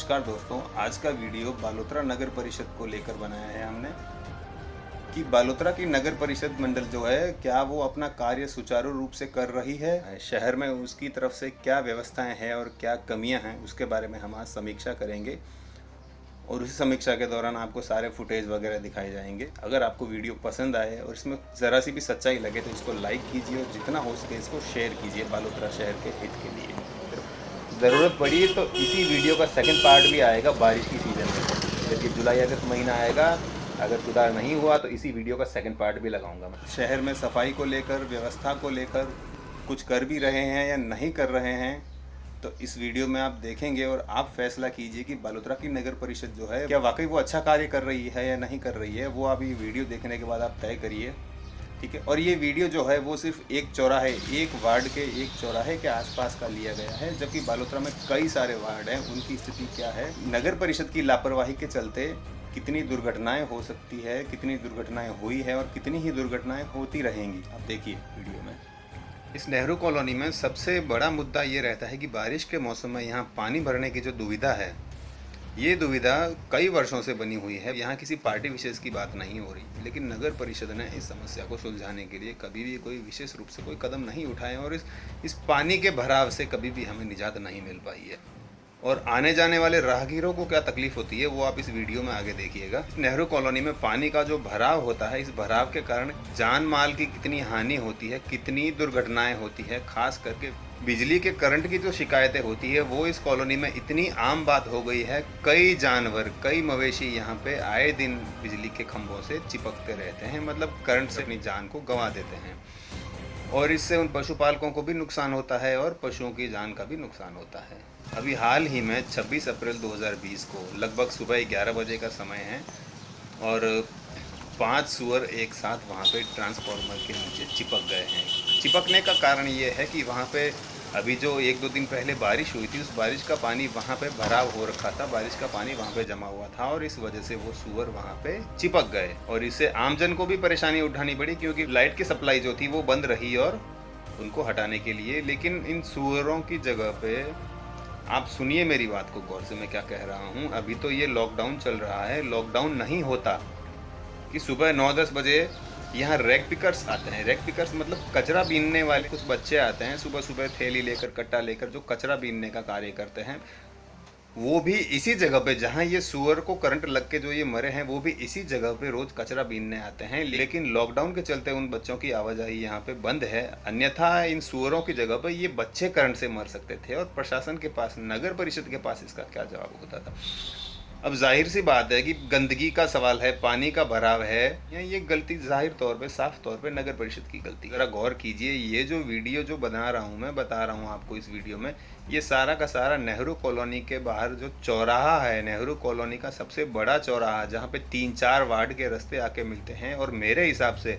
नमस्कार दोस्तों, आज का वीडियो बालोतरा नगर परिषद को लेकर बनाया है हमने कि बालोतरा की नगर परिषद मंडल जो है क्या वो अपना कार्य सुचारू रूप से कर रही है, शहर में उसकी तरफ से क्या व्यवस्थाएं हैं और क्या कमियां हैं उसके बारे में हम आज समीक्षा करेंगे। और उसी समीक्षा के दौरान आपको सारे फुटेज वगैरह दिखाए जाएंगे। अगर आपको वीडियो पसंद आए और इसमें ज़रा सी भी सच्चाई लगे तो इसको लाइक कीजिए और जितना हो सके इसको शेयर कीजिए बालोतरा शहर के हित के लिए। ज़रूरत पड़ी तो इसी वीडियो का सेकंड पार्ट भी आएगा बारिश की सीज़न में, जबकि जुलाई अगस्त महीना आएगा। अगर सुधार नहीं हुआ तो इसी वीडियो का सेकंड पार्ट भी लगाऊंगा मैं। शहर में सफाई को लेकर, व्यवस्था को लेकर कुछ कर भी रहे हैं या नहीं कर रहे हैं, तो इस वीडियो में आप देखेंगे और आप फैसला कीजिए कि बालोतरा की नगर परिषद जो है क्या वाकई वो अच्छा कार्य कर रही है या नहीं कर रही है। वो आप ये वीडियो देखने के बाद आप तय करिए, ठीक है। और ये वीडियो जो है वो सिर्फ एक चौराहे, एक वार्ड के एक चौराहे के आसपास का लिया गया है, जबकि बालोतरा में कई सारे वार्ड हैं, उनकी स्थिति क्या है, नगर परिषद की लापरवाही के चलते कितनी दुर्घटनाएं हो सकती है, कितनी दुर्घटनाएं हुई है और कितनी ही दुर्घटनाएं होती रहेंगी, आप देखिए वीडियो में। इस नेहरू कॉलोनी में सबसे बड़ा मुद्दा ये रहता है कि बारिश के मौसम में यहाँ पानी भरने की जो दुविधा है, ये दुविधा कई वर्षों से बनी हुई है। यहाँ किसी पार्टी विशेष की बात नहीं हो रही, लेकिन नगर परिषद ने इस समस्या को सुलझाने के लिए कभी भी कोई विशेष रूप से कोई कदम नहीं उठाए और इस पानी के भराव से कभी भी हमें निजात नहीं मिल पाई है। और आने जाने वाले राहगीरों को क्या तकलीफ होती है वो आप इस वीडियो में आगे देखिएगा। नेहरू कॉलोनी में पानी का जो भराव होता है, इस भराव के कारण जान माल की कितनी हानि होती है, कितनी दुर्घटनाएं होती है, खास करके बिजली के करंट की जो शिकायतें होती है वो इस कॉलोनी में इतनी आम बात हो गई है। कई जानवर, कई मवेशी यहाँ पे आए दिन बिजली के खंभों से चिपकते रहते हैं, मतलब करंट से अपनी जान को गंवा देते हैं। और इससे उन पशुपालकों को भी नुकसान होता है और पशुओं की जान का भी नुकसान होता है। अभी हाल ही में 26 अप्रैल 2020 को लगभग सुबह 11 बजे का समय है और 5 सूअर एक साथ वहाँ पे ट्रांसफार्मर के नीचे चिपक गए हैं। चिपकने का कारण ये है कि वहाँ पे अभी जो 1-2 दिन पहले बारिश हुई थी, उस बारिश का पानी वहाँ पे भराव हो रखा था, बारिश का पानी वहाँ पे जमा हुआ था और इस वजह से वो सूअर वहाँ पे चिपक गए। और इससे आमजन को भी परेशानी उठानी पड़ी, क्योंकि लाइट की सप्लाई जो थी वो बंद रही और उनको हटाने के लिए। लेकिन इन सूअरों की जगह पे आप सुनिए मेरी बात को गौर से, मैं क्या कह रहा हूँ। अभी तो ये लॉकडाउन चल रहा है, लॉकडाउन नहीं होता कि सुबह 9-10 बजे यहाँ रैग पिकर्स आते हैं। रैग पिकर्स मतलब कचरा बीनने वाले कुछ बच्चे आते हैं, सुबह सुबह थैली लेकर, कट्टा लेकर, जो कचरा बीनने का कार्य करते हैं। वो भी इसी जगह पे जहाँ ये सूअर को करंट लग के जो ये मरे हैं, वो भी इसी जगह पे रोज कचरा बीनने आते हैं। लेकिन लॉकडाउन के चलते उन बच्चों की आवाजाही यहाँ पे बंद है, अन्यथा इन सूअरों की जगह पे ये बच्चे करंट से मर सकते थे। और प्रशासन के पास, नगर परिषद के पास इसका क्या जवाब होता था। अब जाहिर सी बात है कि गंदगी का सवाल है, पानी का भराव है, या ये गलती जाहिर तौर पे, साफ तौर पे नगर परिषद की गलती। जरा गौर कीजिए, ये जो वीडियो जो बना रहा हूँ मैं, बता रहा हूँ आपको इस वीडियो में, ये सारा का सारा नेहरू कॉलोनी के बाहर जो चौराहा है, नेहरू कॉलोनी का सबसे बड़ा चौराहा, जहाँ पे 3-4 वार्ड के रास्ते आके मिलते हैं। और मेरे हिसाब से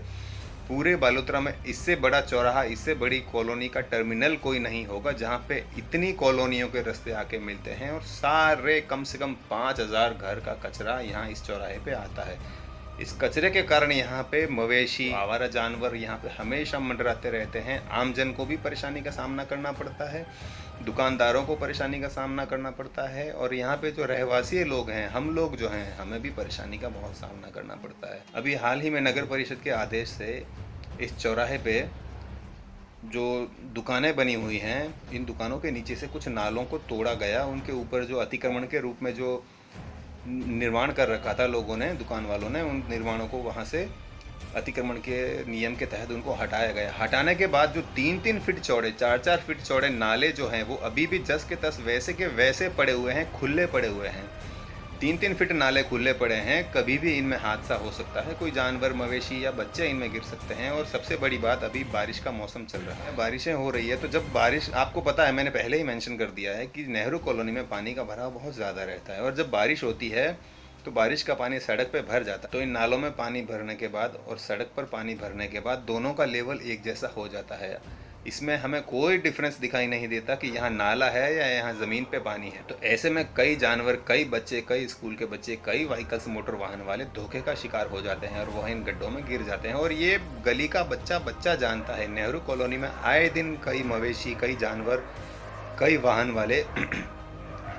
पूरे बालोतरा में इससे बड़ा चौराहा, इससे बड़ी कॉलोनी का टर्मिनल कोई नहीं होगा, जहाँ पे इतनी कॉलोनियों के रास्ते आके मिलते हैं और सारे कम से कम 5000 घर का कचरा यहाँ इस चौराहे पे आता है। इस कचरे के कारण यहाँ पे मवेशी, आवारा जानवर यहाँ पे हमेशा मंडराते रहते हैं। आमजन को भी परेशानी का सामना करना पड़ता है, दुकानदारों को परेशानी का सामना करना पड़ता है, और यहाँ पे जो रहवासी लोग हैं, हम लोग जो हैं, हमें भी परेशानी का बहुत सामना करना पड़ता है। अभी हाल ही में नगर परिषद के आदेश से इस चौराहे पे जो दुकानें बनी हुई हैं, इन दुकानों के नीचे से कुछ नालों को तोड़ा गया। उनके ऊपर जो अतिक्रमण के रूप में जो निर्माण कर रखा था लोगों ने, दुकान वालों ने, उन निर्माणों को वहाँ से अतिक्रमण के नियम के तहत उनको हटाया गया। हटाने के बाद जो 3-3 फीट चौड़े, 4-4 फीट चौड़े नाले जो हैं, वो अभी भी जस के तस वैसे के वैसे पड़े हुए हैं, खुले पड़े हुए हैं। 3-3 फीट नाले खुले पड़े हैं, कभी भी इनमें हादसा हो सकता है, कोई जानवर, मवेशी या बच्चे इनमें गिर सकते हैं। और सबसे बड़ी बात, अभी बारिश का मौसम चल रहा है, बारिशें हो रही है, तो जब बारिश, आपको पता है, मैंने पहले ही मेंशन कर दिया है कि नेहरू कॉलोनी में पानी का भराव बहुत ज़्यादा रहता है। और जब बारिश होती है तो बारिश का पानी सड़क पे भर जाता है। तो इन नालों में पानी भरने के बाद और सड़क पर पानी भरने के बाद दोनों का लेवल एक जैसा हो जाता है। इसमें हमें कोई डिफरेंस दिखाई नहीं देता कि यहाँ नाला है या यहाँ ज़मीन पे पानी है। तो ऐसे में कई जानवर, कई बच्चे, कई स्कूल के बच्चे, कई व्हीकल्स, मोटर वाहन वाले धोखे का शिकार हो जाते हैं और वह इन गड्ढों में गिर जाते हैं। और ये गली का बच्चा बच्चा जानता है, नेहरू कॉलोनी में आए दिन कई मवेशी, कई जानवर, कई वाहन वाले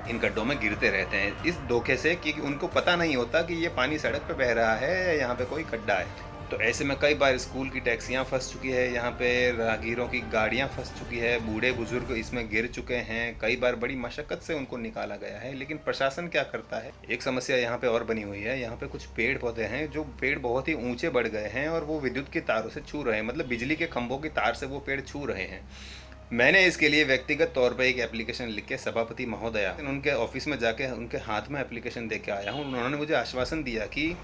इन गड्ढों में गिरते रहते हैं इस धोखे से कि उनको पता नहीं होता कि ये पानी सड़क पे बह रहा है या यहाँ पे कोई गड्ढा है। तो ऐसे में कई बार स्कूल की टैक्सियाँ फंस चुकी है, यहाँ पे राहगीरों की गाड़ियाँ फंस चुकी है, बूढ़े बुजुर्ग इसमें गिर चुके हैं, कई बार बड़ी मशक्क़त से उनको निकाला गया है। लेकिन प्रशासन क्या करता है? एक समस्या यहाँ पे और बनी हुई है, यहाँ पे कुछ पेड़ पौधे हैं जो पेड़ बहुत ही ऊंचे बढ़ गए हैं और वो विद्युत की तारों से छू रहे हैं, मतलब बिजली के खंभों की तार से वो पेड़ छू रहे हैं। मैंने इसके लिए व्यक्तिगत तौर पर एक एप्लीकेशन लिख के सभापति महोदया उनके ऑफिस में जाके उनके हाथ में एप्लीकेशन दे के आया हूँ। उन्होंने मुझे आश्वासन दिया कि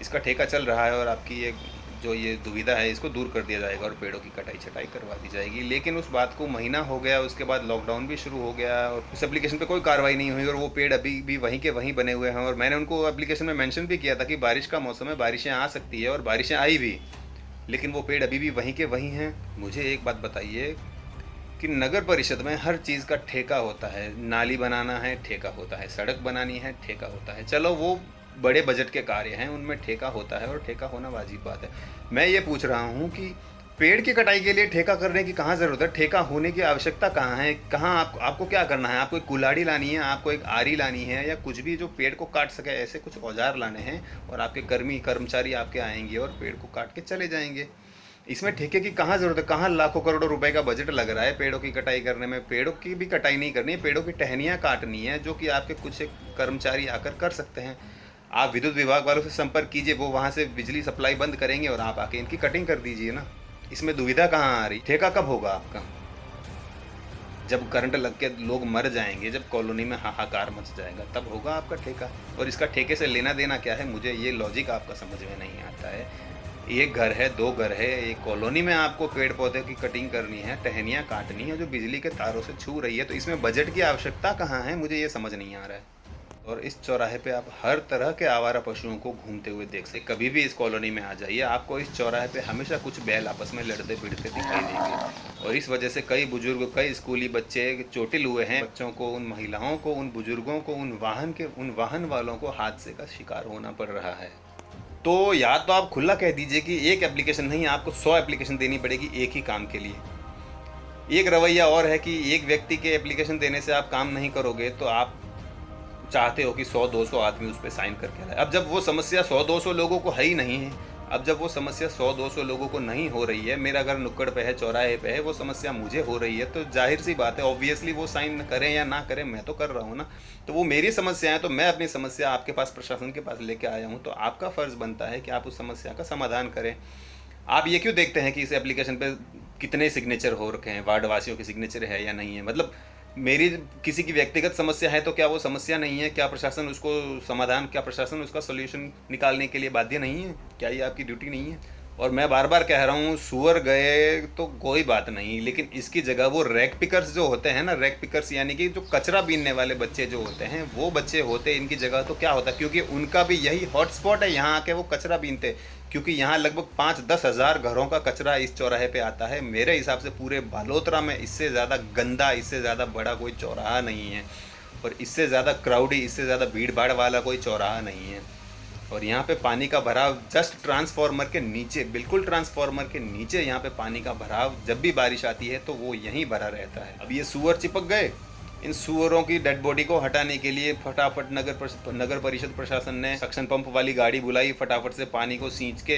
इसका ठेका चल रहा है और आपकी ये दुविधा है इसको दूर कर दिया जाएगा और पेड़ों की कटाई छटाई करवा दी जाएगी। लेकिन उस बात को महीना हो गया, उसके बाद लॉकडाउन भी शुरू हो गया और उस एप्लीकेशन पे कोई कार्रवाई नहीं हुई और वो पेड़ अभी भी वहीं के वहीं बने हुए हैं। और मैंने उनको एप्लीकेशन में मेंशन भी किया था कि बारिश का मौसम है, बारिशें आ सकती है और बारिशें आई भी, लेकिन वो पेड़ अभी भी वहीं के वहीं हैं। मुझे एक बात बताइए कि नगर परिषद में हर चीज़ का ठेका होता है, नाली बनाना है ठेका होता है, सड़क बनानी है ठेका होता है, चलो वो बड़े बजट के कार्य हैं उनमें ठेका होता है और ठेका होना वाजिब बात है। मैं ये पूछ रहा हूँ कि पेड़ की कटाई के लिए ठेका करने की कहाँ ज़रूरत है? ठेका होने की आवश्यकता कहाँ है? कहाँ आपको क्या करना है? आपको एक कुल्हाड़ी लानी है, आपको एक आरी लानी है या कुछ भी जो पेड़ को काट सके, ऐसे कुछ औजार लाने हैं और आपके कर्मचारी आपके आएंगे और पेड़ को काट के चले जाएंगे। इसमें ठेके की कहाँ ज़रूरत है? कहाँ लाखों करोड़ों रुपए का बजट लग रहा है पेड़ों की कटाई करने में? पेड़ों की भी कटाई नहीं करनी है, पेड़ों की टहनियाँ काटनी है, जो कि आपके कुछ एक कर्मचारी आकर कर सकते हैं। आप विद्युत विभाग वालों से संपर्क कीजिए, वो वहाँ से बिजली सप्लाई बंद करेंगे और आप आके इनकी कटिंग कर दीजिए ना। इसमें दुविधा कहाँ आ रही? ठेका कब होगा आपका? जब करंट लग के लोग मर जाएंगे, जब कॉलोनी में हाहाकार मच जाएगा, तब होगा आपका ठेका। और इसका ठेके से लेना देना क्या है? मुझे ये लॉजिक आपका समझ में नहीं आता है। एक घर है, दो घर है, एक कॉलोनी में आपको पेड़ पौधे की कटिंग करनी है, टहनियाँ काटनी है जो बिजली के तारों से छू रही है, तो इसमें बजट की आवश्यकता कहाँ है? मुझे ये समझ नहीं आ रहा है। और इस चौराहे पे आप हर तरह के आवारा पशुओं को घूमते हुए देख सकते। कभी भी इस कॉलोनी में आ जाइए, आपको इस चौराहे पे हमेशा कुछ बैल आपस में लड़ते भिड़ते दिखाई देंगे और इस वजह से कई बुजुर्ग, कई स्कूली बच्चे चोटिल हुए हैं। बच्चों को, उन महिलाओं को, उन बुजुर्गों को, उन वाहन वालों को हादसे का शिकार होना पड़ रहा है। तो या तो आप खुला कह दीजिए कि एक एप्लीकेशन नहीं, आपको 100 एप्लीकेशन देनी पड़ेगी एक ही काम के लिए। एक रवैया और है कि एक व्यक्ति के एप्लीकेशन देने से आप काम नहीं करोगे, तो आप चाहते हो कि 100-200 आदमी उस पर साइन करके लाए। अब जब वो समस्या 100-200 लोगों को है ही नहीं है, अब जब वो समस्या 100-200 लोगों को नहीं हो रही है, मेरा घर नुक्कड़ पे है, चौराहे पे है, वो समस्या मुझे हो रही है, तो जाहिर सी बात है, ऑब्वियसली वो साइन करें या ना करें, मैं तो कर रहा हूँ ना। तो वो मेरी समस्या है, तो मैं अपनी समस्या आपके पास, प्रशासन के पास लेके आया हूँ, तो आपका फ़र्ज़ बनता है कि आप उस समस्या का समाधान करें। आप ये क्यों देखते हैं कि इस एप्लीकेशन पे कितने सिग्नेचर हो रखे हैं, वार्ड वासियों के सिग्नेचर है या नहीं है? मतलब मेरी किसी की व्यक्तिगत समस्या है तो क्या वो समस्या नहीं है? क्या प्रशासन उसको समाधान, क्या प्रशासन उसका सॉल्यूशन निकालने के लिए बाध्य नहीं है? क्या ये आपकी ड्यूटी नहीं है? और मैं बार बार कह रहा हूँ, सुअर गए तो कोई बात नहीं, लेकिन इसकी जगह वो रैक पिकर्स जो होते हैं ना, रैक पिकर्स यानी कि जो कचरा बीनने वाले बच्चे जो होते हैं, वो बच्चे होते इनकी जगह तो क्या होता, क्योंकि उनका भी यही हॉटस्पॉट है, यहाँ आके वो कचरा बीनते, क्योंकि यहाँ लगभग 5-10 हज़ार घरों का कचरा इस चौराहे पे आता है। मेरे हिसाब से पूरे बालोतरा में इससे ज़्यादा गंदा, इससे ज़्यादा बड़ा कोई चौराहा नहीं है और इससे ज़्यादा क्राउडी, इससे ज़्यादा भीड़ भाड़ वाला कोई चौराहा नहीं है। और यहाँ पे पानी का भराव जस्ट ट्रांसफार्मर के नीचे, बिल्कुल ट्रांसफार्मर के नीचे यहाँ पे पानी का भराव जब भी बारिश आती है तो वो यहीं भरा रहता है। अब ये सुअर चिपक गए, इन सुअरों की डेड बॉडी को हटाने के लिए फटाफट नगर परिषद प्रशासन ने सक्शन पंप वाली गाड़ी बुलाई, फटाफट से पानी को सींच के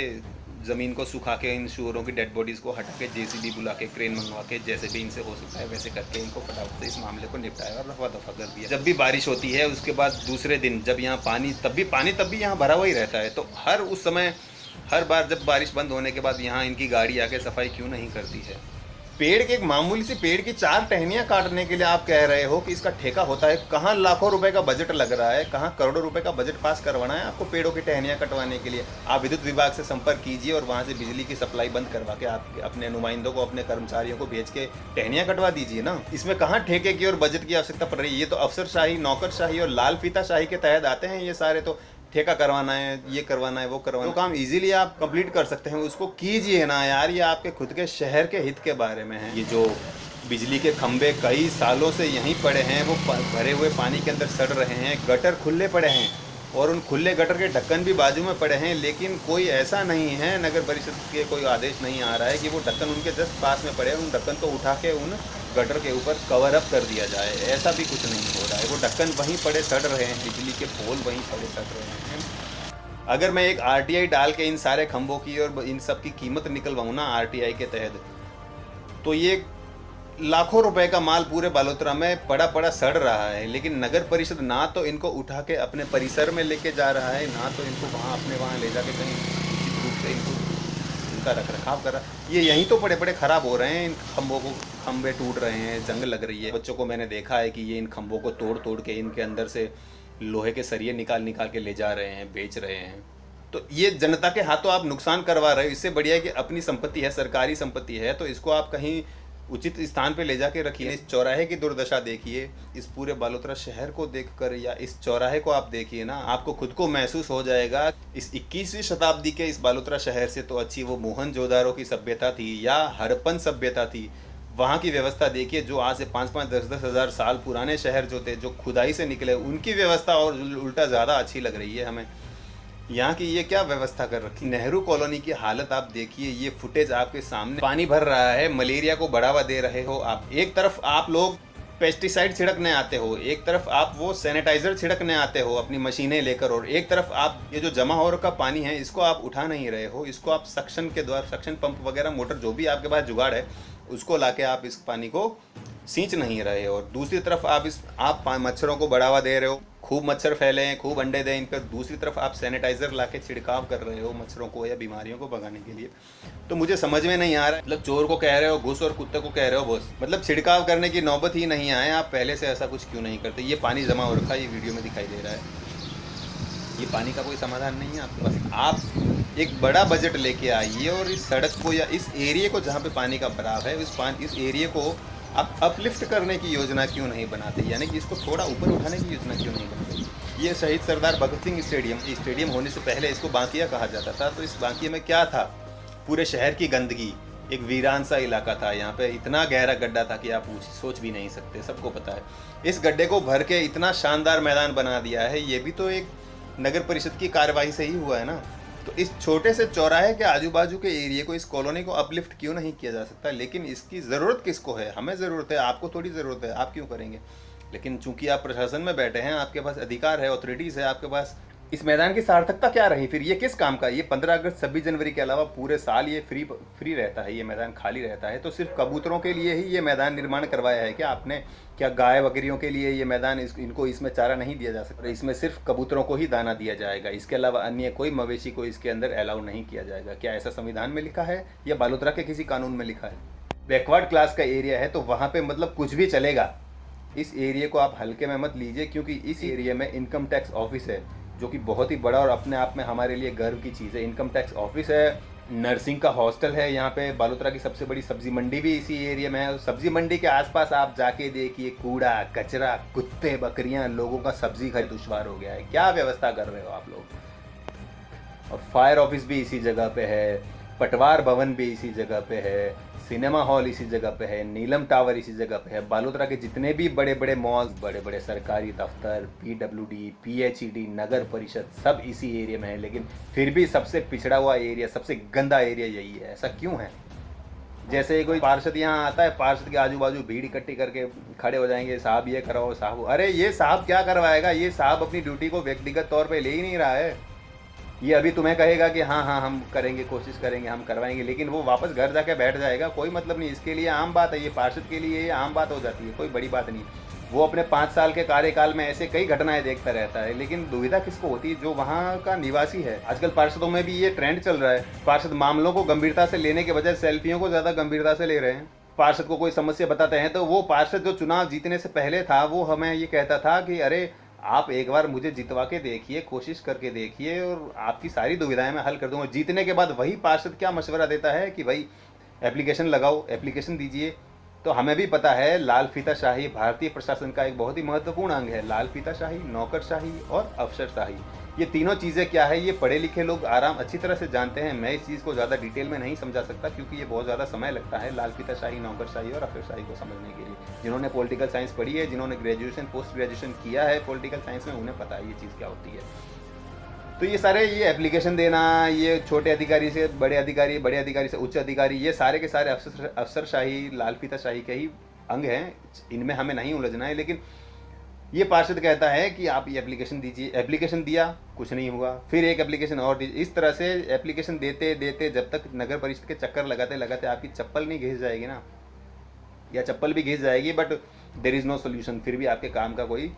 ज़मीन को सुखा के इन सुअरों की डेड बॉडीज़ को हटा के जेसीबी बुला के, क्रेन मंगवा के, जैसे भी इनसे हो सकता है वैसे करके इनको फटाफट से इस मामले को निपटाया और रफा दफा कर दिया। जब भी बारिश होती है उसके बाद दूसरे दिन जब यहाँ पानी तब भी यहाँ भरा हुआ ही रहता है, तो हर बार जब बारिश बंद होने के बाद यहाँ इनकी गाड़ी आके सफाई क्यों नहीं करती है? पेड़ के, एक मामूली सी पेड़ की 4 टहनियाँ काटने के लिए आप कह रहे हो कि इसका ठेका होता है। कहाँ लाखों रुपए का बजट लग रहा है, कहाँ करोड़ों रुपए का बजट पास करवाना है आपको पेड़ों की टहनियाँ कटवाने के लिए? आप विद्युत विभाग से संपर्क कीजिए और वहाँ से बिजली की सप्लाई बंद करवा के आप अपने नुमाइंदों को, अपने कर्मचारियों को भेज के टहनियाँ कटवा दीजिए ना। इसमें कहाँ ठेके की और बजट की आवश्यकता पड़ रही है? ये तो अफसरशाही, नौकरशाही और लाल फीताशाही के तहत आते हैं ये सारे। तो ठेका करवाना है, ये करवाना है, वो करवाना है, तो काम इजीली आप कंप्लीट कर सकते हैं, उसको कीजिए ना यार। ये आपके खुद के शहर के हित के बारे में है। ये जो बिजली के खंभे कई सालों से यहीं पड़े हैं, वो भरे हुए पानी के अंदर सड़ रहे हैं, गटर खुले पड़े हैं, और उन खुले गटर के ढक्कन भी बाजू में पड़े हैं, लेकिन कोई ऐसा नहीं है, नगर परिषद के कोई आदेश नहीं आ रहा है कि वो ढक्कन उनके जस्ट पास में पड़े, उन ढक्कन को उठा के उन गटर के ऊपर कवर अप कर दिया जाए। ऐसा भी कुछ नहीं हो रहा है। वो ढक्कन वहीं पड़े सड़ रहे हैं, बिजली के पोल वहीं पड़े सड़ रहे हैं। अगर मैं एक आरटीआई डाल के इन सारे खंभों की और इन सब की कीमत निकलवाऊँ ना आरटीआई के तहत, तो ये लाखों रुपए का माल पूरे बालोतरा में पड़ा पड़ा सड़ रहा है। लेकिन नगर परिषद ना तो इनको उठा के अपने परिसर में लेके जा रहा है, ना तो इनको वहाँ ले जाके कहीं उचित रूप से इनको इनका रख रखाव कर रहा है। ये यहीं तो पड़े पड़े ख़राब हो रहे हैं। इन खंभों को खंभे टूट रहे हैं, जंग लग रही है। बच्चों को मैंने देखा है कि ये इन खंभों को तोड़ तोड़ के इनके अंदर से लोहे के सरिये निकाल निकाल के ले जा रहे हैं, बेच रहे हैं। तो ये जनता के हाथों आप नुकसान करवा रहे हो। इससे बढ़िया है कि अपनी संपत्ति है, सरकारी संपत्ति है, तो इसको आप कहीं उचित स्थान पे ले जाके रखिए। इस चौराहे की दुर्दशा देखिए, इस पूरे बालोतरा शहर को देखकर या इस चौराहे को आप देखिए ना, आपको खुद को महसूस हो जाएगा इस 21वीं शताब्दी के इस बालोतरा शहर से तो अच्छी वो मोहनजोदारो की सभ्यता थी या हड़प्पन सभ्यता थी। वहाँ की व्यवस्था देखिए, जो आज से 5-5, 10-10 हज़ार साल पुराने शहर जो थे, जो खुदाई से निकले, उनकी व्यवस्था और उल्टा ज़्यादा अच्छी लग रही है हमें। यहाँ की ये क्या व्यवस्था कर रखी। नेहरू कॉलोनी की हालत आप देखिए, ये फुटेज आपके सामने। पानी भर रहा है, मलेरिया को बढ़ावा दे रहे हो आप। एक तरफ आप लोग पेस्टिसाइड छिड़कने आते हो, एक तरफ आप वो सैनिटाइजर छिड़कने आते हो अपनी मशीनें लेकर, और एक तरफ आप ये जो जमा हो रखा पानी है इसको आप उठा नहीं रहे हो। इसको आप सक्शन के द्वारा, सक्शन पंप वगैरह, मोटर जो भी आपके पास जुगाड़ है, उसको लाके आप इस पानी को सींच नहीं रहे हो। और दूसरी तरफ आप मच्छरों को बढ़ावा दे रहे हो, खूब मच्छर फैले हैं, खूब अंडे दें इन पर। दूसरी तरफ आप सैनिटाइजर लाके छिड़काव कर रहे हो मच्छरों को या बीमारियों को भगाने के लिए। तो मुझे समझ में नहीं आ रहा है। मतलब चोर को कह रहे हो घुस और कुत्ते को कह रहे हो बस। मतलब छिड़काव करने की नौबत ही नहीं आए, आप पहले से ऐसा कुछ क्यों नहीं करते। ये पानी जमा हो रखा है, ये वीडियो में दिखाई दे रहा है। ये पानी का कोई समाधान नहीं है आपके पास। आप एक बड़ा बजट लेके आइए और इस सड़क को या इस एरिया को जहाँ पे पानी का भराव है, इस एरिया को आप अपलिफ्ट करने की योजना क्यों नहीं बनाते, यानी कि इसको थोड़ा ऊपर उठाने की योजना क्यों नहीं बनाते। ये शहीद सरदार भगत सिंह स्टेडियम होने से पहले इसको बांकिया कहा जाता था। तो इस बांकिया में क्या था, पूरे शहर की गंदगी, एक वीरान सा इलाका था। यहाँ पे इतना गहरा गड्ढा था कि आप सोच भी नहीं सकते, सबको पता है। इस गड्ढे को भर के इतना शानदार मैदान बना दिया है। ये भी तो एक नगर परिषद की कार्यवाही से ही हुआ है ना। तो इस छोटे से चौराहे के आजू बाजू के एरिया को, इस कॉलोनी को अपलिफ्ट क्यों नहीं किया जा सकता। लेकिन इसकी ज़रूरत किसको है, हमें ज़रूरत है, आपको थोड़ी ज़रूरत है, आप क्यों करेंगे। लेकिन चूंकि आप प्रशासन में बैठे हैं, आपके पास अधिकार है, ऑथोरिटीज़ है आपके पास। इस मैदान की सार्थकता क्या रही फिर, ये किस काम का। ये 15 अगस्त 26 जनवरी के अलावा पूरे साल ये फ्री रहता है, ये मैदान खाली रहता है। तो सिर्फ कबूतरों के लिए ही ये मैदान निर्माण करवाया है क्या आपने। क्या गाय बकरियों के लिए ये मैदान, इनको इसमें चारा नहीं दिया जा सकता। इसमें सिर्फ कबूतरों को ही दाना दिया जाएगा, इसके अलावा अन्य कोई मवेशी को इसके अंदर अलाउ नहीं किया जाएगा। क्या ऐसा संविधान में लिखा है या बालोतरा के किसी कानून में लिखा है। बैकवर्ड क्लास का एरिया है तो वहाँ पे मतलब कुछ भी चलेगा। इस एरिया को आप हल्के में मत लीजिए, क्योंकि इस एरिया में इनकम टैक्स ऑफिस है, जो कि बहुत ही बड़ा और अपने आप में हमारे लिए गर्व की चीज़ है। इनकम टैक्स ऑफिस है, नर्सिंग का हॉस्टल है, यहाँ पे बालोतरा की सबसे बड़ी सब्जी मंडी भी इसी एरिया में है। सब्जी मंडी के आसपास आप जाके देखिए, कूड़ा कचरा, कुत्ते बकरियाँ, लोगों का सब्जी खरीद दुश्वार हो गया है। क्या व्यवस्था कर रहे हो आप लोग। और फायर ऑफिस भी इसी जगह पे है, पटवार भवन भी इसी जगह पे है, सिनेमा हॉल इसी जगह पे है, नीलम टावर इसी जगह पे है। बालोतरा के जितने भी बड़े बड़े मॉल्स, बड़े बड़े सरकारी दफ्तर, PWD, PHED, नगर परिषद, सब इसी एरिया में है। लेकिन फिर भी सबसे पिछड़ा हुआ एरिया, सबसे गंदा एरिया यही है। ऐसा क्यों है। जैसे कोई पार्षद यहाँ आता है, पार्षद के आजू बाजू भीड़ इकट्ठी करके खड़े हो जाएंगे, साहब ये कराओ, साहब। अरे ये साहब क्या करवाएगा, ये साहब अपनी ड्यूटी को व्यक्तिगत तौर पर ले ही नहीं रहा है। ये अभी तुम्हें कहेगा कि हाँ हाँ हम करेंगे, कोशिश करेंगे, हम करवाएंगे, लेकिन वो वापस घर जाके बैठ जाएगा। कोई मतलब नहीं, इसके लिए आम बात है। ये पार्षद के लिए ये आम बात हो जाती है, कोई बड़ी बात नहीं। वो अपने 5 साल के कार्यकाल में ऐसे कई घटनाएं देखता रहता है। लेकिन दुविधा किसको होती है, जो वहाँ का निवासी है। आजकल पार्षदों में भी ये ट्रेंड चल रहा है, पार्षद मामलों को गंभीरता से लेने के बजाय सेल्फियों को ज़्यादा गंभीरता से ले रहे हैं। पार्षद को कोई समस्या बताते हैं तो वो पार्षद जो चुनाव जीतने से पहले था, वो हमें ये कहता था कि अरे आप एक बार मुझे जितवा के देखिए, कोशिश करके देखिए, और आपकी सारी दुविधाएं मैं हल कर दूंगा। जीतने के बाद वही पार्षद क्या मशवरा देता है कि भाई एप्लीकेशन लगाओ, एप्लीकेशन दीजिए। तो हमें भी पता है लाल फीताशाही भारतीय प्रशासन का एक बहुत ही महत्वपूर्ण अंग है। लाल फीताशाही, नौकरशाही और अफसरशाही, ये तीनों चीज़ें क्या है, ये पढ़े लिखे लोग आराम अच्छी तरह से जानते हैं। मैं इस चीज़ को ज़्यादा डिटेल में नहीं समझा सकता, क्योंकि ये बहुत ज़्यादा समय लगता है लाल फीताशाही, नौकरशाही और अफसरशाही को समझने के लिए। जिन्होंने पॉलिटिकल साइंस पढ़ी है, जिन्होंने ग्रेजुएशन पोस्ट ग्रेजुएशन किया है पॉलिटिकल साइंस में, उन्हें पता है ये चीज़ क्या होती है। तो ये सारे ये एप्लीकेशन देना, ये छोटे अधिकारी से बड़े अधिकारी, बड़े अधिकारी से उच्च अधिकारी, ये सारे के सारे अफसरशाही, लाल फीताशाही के ही अंग हैं। इनमें हमें नहीं उलझना है। लेकिन ये पार्षद कहता है कि आप ये एप्लीकेशन दीजिए, एप्लीकेशन दिया, कुछ नहीं हुआ, फिर एक एप्लीकेशन और दीजिए। इस तरह से एप्लीकेशन देते देते जब तक नगर परिषद के चक्कर लगाते लगाते आपकी चप्पल नहीं घिस जाएगी ना, या चप्पल भी घिस जाएगी but there is no solution, फिर भी आपके काम का कोई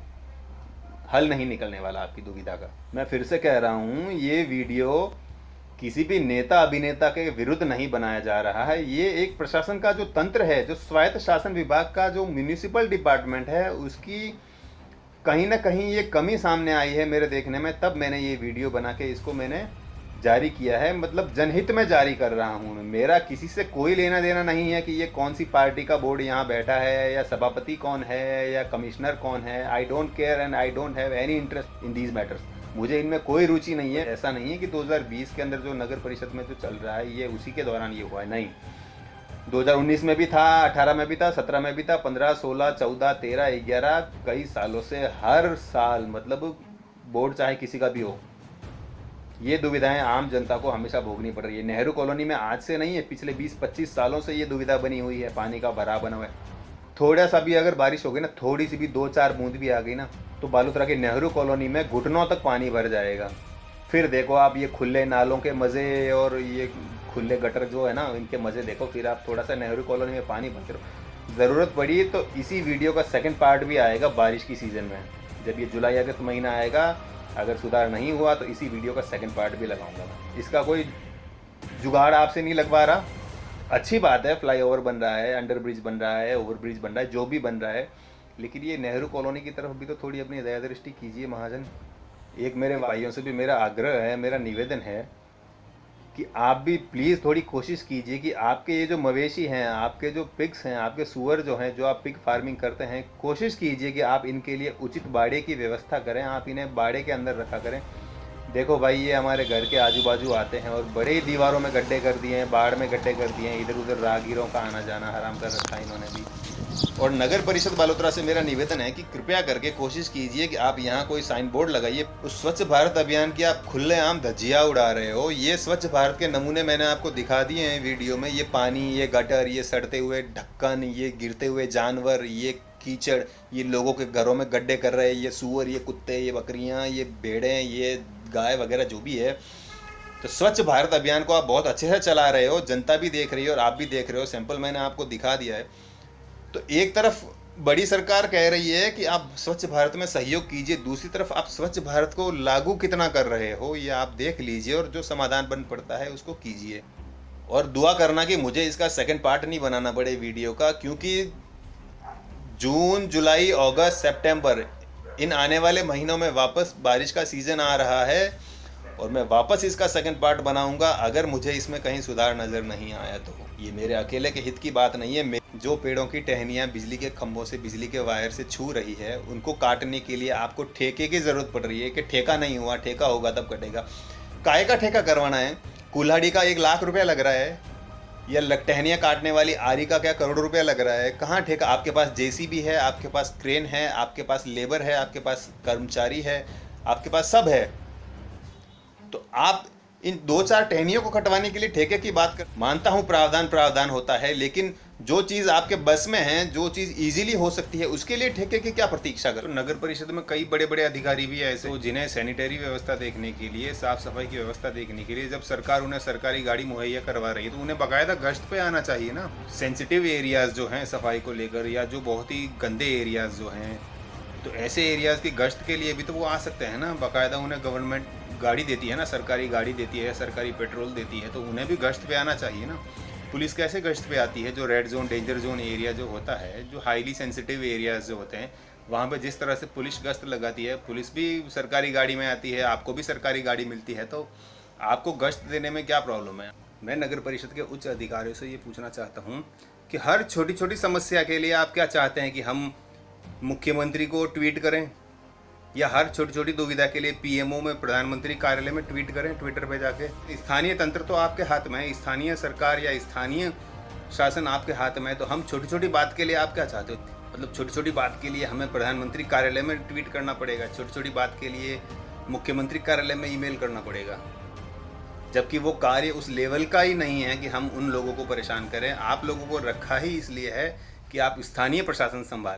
हल नहीं निकलने वाला आपकी दुविधा का। मैं फिर से कह रहा हूँ, ये वीडियो किसी भी नेता अभिनेता के विरुद्ध नहीं बनाया जा रहा है। ये एक प्रशासन का जो तंत्र है, जो स्वायत्त शासन विभाग का जो म्यूनिसिपल डिपार्टमेंट है, उसकी कहीं ना कहीं ये कमी सामने आई है मेरे देखने में। तब मैंने ये वीडियो बना के इसको मैंने जारी किया है। मतलब जनहित में जारी कर रहा हूँ मैं। मेरा किसी से कोई लेना देना नहीं है कि ये कौन सी पार्टी का बोर्ड यहाँ बैठा है, या सभापति कौन है, या कमिश्नर कौन है। I don't care and I don't have any interest in these matters. मुझे इनमें कोई रुचि नहीं है। ऐसा नहीं है कि 2020 के अंदर जो नगर परिषद में जो चल रहा है ये उसी के दौरान ये हुआ है, नहीं। 2019 में भी था, 18 में भी था, 17 में भी था, 15, 16, 14, 13, 11, कई सालों से हर साल, मतलब बोर्ड चाहे किसी का भी हो, ये दुविधाएं आम जनता को हमेशा भोगनी पड़ रही है। नेहरू कॉलोनी में आज से नहीं है, पिछले 20-25 सालों से ये दुविधा बनी हुई है। पानी का भरा बना हुआ है। थोड़ा सा भी अगर बारिश हो गई ना, थोड़ी सी भी 2-4 बूंद भी आ गई ना, तो बालोतरा की नेहरू कॉलोनी में घुटनों तक पानी भर जाएगा। फिर देखो आप ये खुले नालों के मज़े और ये खुले गटर जो है ना, इनके मज़े देखो। फिर आप थोड़ा सा नेहरू कॉलोनी में पानी भरते रहो। ज़रूरत पड़ी तो इसी वीडियो का सेकंड पार्ट भी आएगा बारिश की सीज़न में, जब ये जुलाई अगस्त महीना आएगा। अगर सुधार नहीं हुआ तो इसी वीडियो का सेकंड पार्ट भी लगाऊंगा मैं। इसका कोई जुगाड़ आपसे नहीं लगवा रहा। अच्छी बात है, फ्लाईओवर बन रहा है, अंडर ब्रिज बन रहा है, ओवर ब्रिज बन रहा है, जो भी बन रहा है, लेकिन ये नेहरू कॉलोनी की तरफ भी तो थोड़ी अपनी दया दृष्टि कीजिए महाजन। एक मेरे भाइयों से भी मेरा आग्रह है, मेरा निवेदन है कि आप भी प्लीज़ थोड़ी कोशिश कीजिए कि आपके ये जो मवेशी हैं, आपके जो पिग्स हैं, आपके सूअर जो हैं, जो आप पिग फार्मिंग करते हैं, कोशिश कीजिए कि आप इनके लिए उचित बाड़े की व्यवस्था करें। आप इन्हें बाड़े के अंदर रखा करें। देखो भाई, ये हमारे घर के आजू बाजू आते हैं और बड़े दीवारों में गड्ढे कर दिए हैं, बाढ़ में गड्ढे कर दिए हैं। इधर उधर राहगीरों का आना जाना हराम कर रखा है इन्होंने भी। और नगर परिषद बालोतरा से मेरा निवेदन है कि कृपया करके कोशिश कीजिए कि आप यहाँ कोई साइन बोर्ड लगाइए। उस स्वच्छ भारत अभियान की आप खुलेआम धज्जियाँ उड़ा रहे हो। ये स्वच्छ भारत के नमूने मैंने आपको दिखा दिए हैं वीडियो में। ये पानी, ये गटर, ये सड़ते हुए ढक्कन, ये गिरते हुए जानवर, ये कीचड़, ये लोगों के घरों में गड्ढे कर रहे हैं, ये सूअर, ये कुत्ते, ये बकरियाँ, ये भेड़ें, ये गाय वगैरह जो भी है। तो स्वच्छ भारत अभियान को आप बहुत अच्छे से चला रहे हो, जनता भी देख रही है और आप भी देख रहे हो। सैंपल मैंने आपको दिखा दिया है। तो एक तरफ बड़ी सरकार कह रही है कि आप स्वच्छ भारत में सहयोग कीजिए, दूसरी तरफ आप स्वच्छ भारत को लागू कितना कर रहे हो ये आप देख लीजिए, और जो समाधान बन पड़ता है उसको कीजिए। और दुआ करना कि मुझे इसका सेकंड पार्ट नहीं बनाना पड़े वीडियो का, क्योंकि जून, जुलाई, अगस्त, सितंबर, इन आने वाले महीनों में वापस बारिश का सीज़न आ रहा है और मैं वापस इसका सेकंड पार्ट बनाऊंगा अगर मुझे इसमें कहीं सुधार नज़र नहीं आया तो। ये मेरे अकेले के हित की बात नहीं है। जो पेड़ों की टहनियाँ बिजली के खंभों से, बिजली के वायर से छू रही है, उनको काटने के लिए आपको ठेके की ज़रूरत पड़ रही है कि ठेका नहीं हुआ, ठेका होगा तब कटेगा। काय का ठेका करवाना है? कुल्हाड़ी का 1 लाख रुपया लग रहा है, या टहनियाँ काटने वाली आरी का क्या करोड़ रुपया लग रहा है? कहाँ ठेका? आपके पास जेसीबी है, आपके पास क्रेन है, आपके पास लेबर है, आपके पास कर्मचारी है, आपके पास सब है। तो आप इन 2-4 टहनियों को कटवाने के लिए ठेके की बात कर। मानता हूँ प्रावधान होता है, लेकिन जो चीज़ आपके बस में है, जो चीज़ इजीली हो सकती है, उसके लिए ठेके की क्या प्रतीक्षा करो। तो नगर परिषद में कई बड़े बड़े अधिकारी भी ऐसे हो जिन्हें सैनिटरी व्यवस्था देखने के लिए, साफ सफाई की व्यवस्था देखने के लिए जब सरकार उन्हें सरकारी गाड़ी मुहैया करवा रही है तो उन्हें बाकायदा गश्त पे आना चाहिए ना। सेंसिटिव एरियाज जो हैं सफाई को लेकर, या जो बहुत ही गंदे एरियाज जो हैं, तो ऐसे एरियाज की गश्त के लिए भी तो वो आ सकते हैं ना। बाकायदा उन्हें गवर्नमेंट गाड़ी देती है ना, सरकारी गाड़ी देती है, सरकारी पेट्रोल देती है, तो उन्हें भी गश्त पे आना चाहिए ना। पुलिस कैसे गश्त पे आती है? जो red zone, danger zone area जो होता है, जो हाईली सेंसिटिव एरियाज जो होते हैं, वहाँ पे जिस तरह से पुलिस गश्त लगाती है, पुलिस भी सरकारी गाड़ी में आती है, आपको भी सरकारी गाड़ी मिलती है, तो आपको गश्त देने में क्या प्रॉब्लम है? मैं नगर परिषद के उच्च अधिकारियों से ये पूछना चाहता हूँ कि हर छोटी छोटी समस्या के लिए आप क्या चाहते हैं कि हम मुख्यमंत्री को ट्वीट करें, या हर छोटी छोटी दुविधा के लिए पीएमओ में, प्रधानमंत्री कार्यालय में ट्वीट करें, ट्विटर पे जाके? स्थानीय तंत्र तो आपके हाथ में है, स्थानीय सरकार या स्थानीय शासन आपके हाथ में है। तो हम छोटी छोटी बात के लिए आप क्या चाहते हो? मतलब छोटी छोटी बात के लिए हमें प्रधानमंत्री कार्यालय में ट्वीट करना पड़ेगा, छोटी छोटी बात के लिए मुख्यमंत्री कार्यालय में ईमेल करना पड़ेगा, जबकि वो कार्य उस लेवल का ही नहीं है कि हम उन लोगों को परेशान करें। आप लोगों को रखा ही इसलिए है कि आप स्थानीय प्रशासन संभालें।